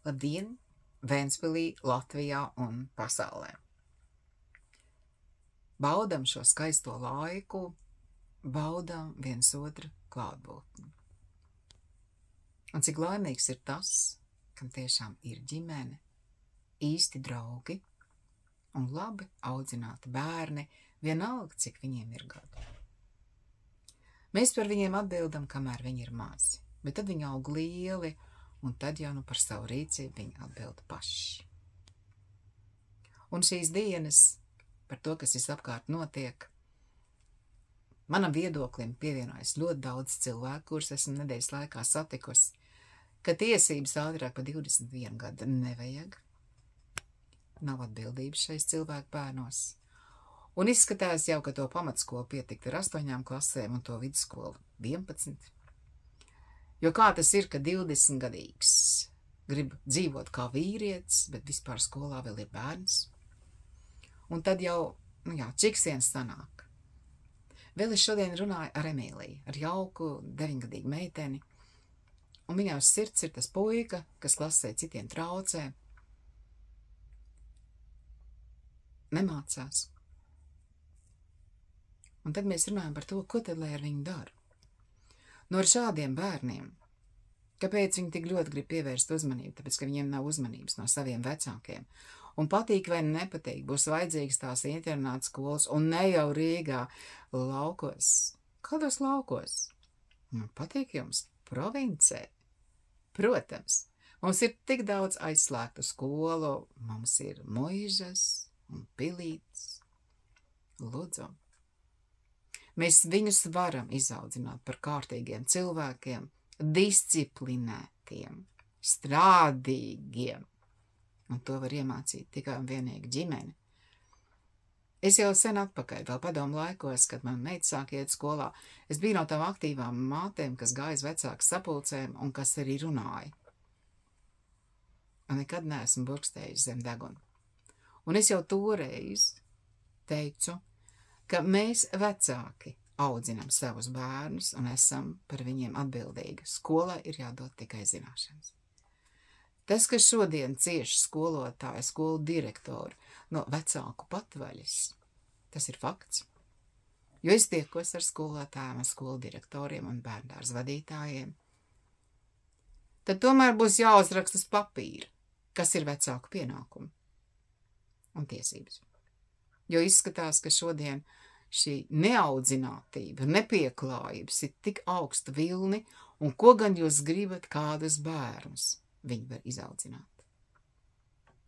Labdien! Ventspilī, Latvijā un pasaulē. Baudam šo skaisto laiku, baudam viens otru klātbūtni. Un cik laimīgs ir tas, kam tiešām ir ģimene, īsti draugi un labi audzināti bērni, vienalga, cik viņiem ir gadu. Mēs par viņiem atbildam, kamēr viņi ir mazi, bet tad viņi aug lieli, un tad jau par savu rīcību viņi atbild paši. Un šīs dienas par to, kas visapkārt notiek, manam viedoklim pievienojas ļoti daudz cilvēku, kurus esmu nedēļas laikā satikusi, ka tiesības ātrāk par 21 gadu nevajag, nav atbildības šais cilvēku bērnos, un izskatās jau, ka to pamatskolu pietikt ar 8 klasēm un to vidusskolu 11. Jo kā tas ir, ka 20-gadīgs grib dzīvot kā vīrietis, bet vispār skolā vēl ir bērns? Un tad jau, čiksiens sanāk. Vēl es šodien runāju ar Emīliju, ar jauku 9-gadīgu meiteni, un viņai uz sirds ir tas puika, kas klasē citiem traucē, nemācās. Un tad mēs runājam par to, ko tad lai ar viņu dara. No ar šādiem bērniem, kāpēc viņi tik ļoti grib pievērst uzmanību, tāpēc, ka viņiem nav uzmanības no saviem vecākiem. Un patīk vai nepatīk, būs vajadzīgas tās internāta skolas, un ne jau Rīgā, laukos. Kādos laukos? Patīk jums? Provincē? Protams, mums ir tik daudz aizslēgtu skolu, mums ir muižas un pilītes. Lūdzu. Mēs viņus varam izaudzināt par kārtīgiem cilvēkiem, disciplinētiem, strādīgiem. Un to var iemācīt tikai un vienīgi ģimene. Es jau sen atpakaļ, vēl padomu laikos, kad man meita sāk iet skolā, es biju no tām aktīvām mātēm, kas gāja uz vecāku sapulcēm un kas arī runāja. Un nekad neesmu burkstējis zem deguna. Un es jau toreiz teicu, ka mēs vecāki audzinām savus bērnus un esam par viņiem atbildīgi. Skolai ir jādod tikai zināšanas. Tas, ka šodien cieši skolotāji, skolu direktori no vecāku patvaļas, tas ir fakts. Jo es tiekos ar skolotājiem, ar skolu direktoriem un bērndārzu vadītājiem. Tad tomēr būs jāuzraksta uz papīra, kas ir vecāku pienākumi un tiesības. Jo izskatās, ka šodien šī neaudzinātība, nepieklājības ir tik augsta vilni, un ko gan jūs gribat kādus bērnus viņi var izaudzināt.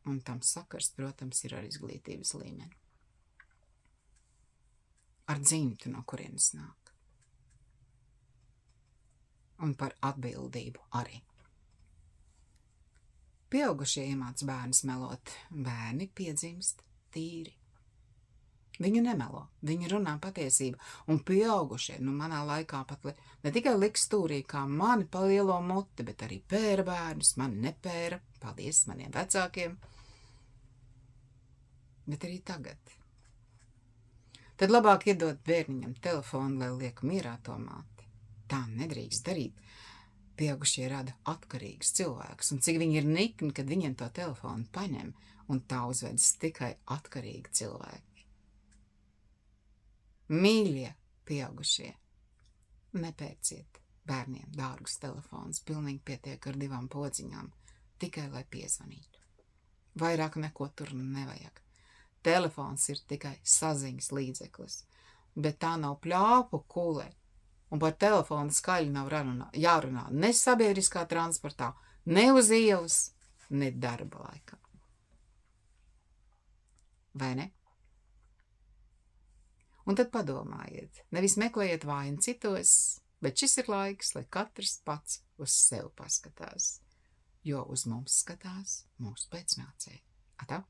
Un tam sakars, protams, ir ar izglītības līmeni. Ar dzimtu, no kurienes nāk. Un par atbildību arī. Pieaugušie iemāc bērnus melot, bērni piedzimst tīri. Viņi nemelo, viņi runā patiesību, un pieaugušie, manā laikā pat ne tikai liks stūrī kā mani pa lielo muti, bet arī pēra bērnus, mani nepēra, paldies maniem vecākiem, bet arī tagad. Tad labāk iedot bērniņam telefonu, lai liek mierā to māti. Tā nedrīkst darīt. Pieaugušie rada atkarīgus cilvēkus, un cik viņi ir nikni, kad viņiem to telefonu paņem, un tā uzvedas tikai atkarīgi cilvēki. Mīļie pieaugušie, nepērciet bērniem dārgus telefons, pilnīgi pietiek ar 2 podziņām, tikai lai piezvanītu. Vairāk neko tur nevajag. Telefons ir tikai saziņas līdzeklis, bet tā nav pļāpu kule, un par telefonu skaļi nav jārunā ne sabiedriskā transportā, ne uz ielas, ne darba laikā. Vai ne? Un tad padomājiet, nevis meklējiet vainu citos, bet šis ir laiks, lai katrs pats uz sevi paskatās, jo uz mums skatās mūsu pēcnācēji. Atā!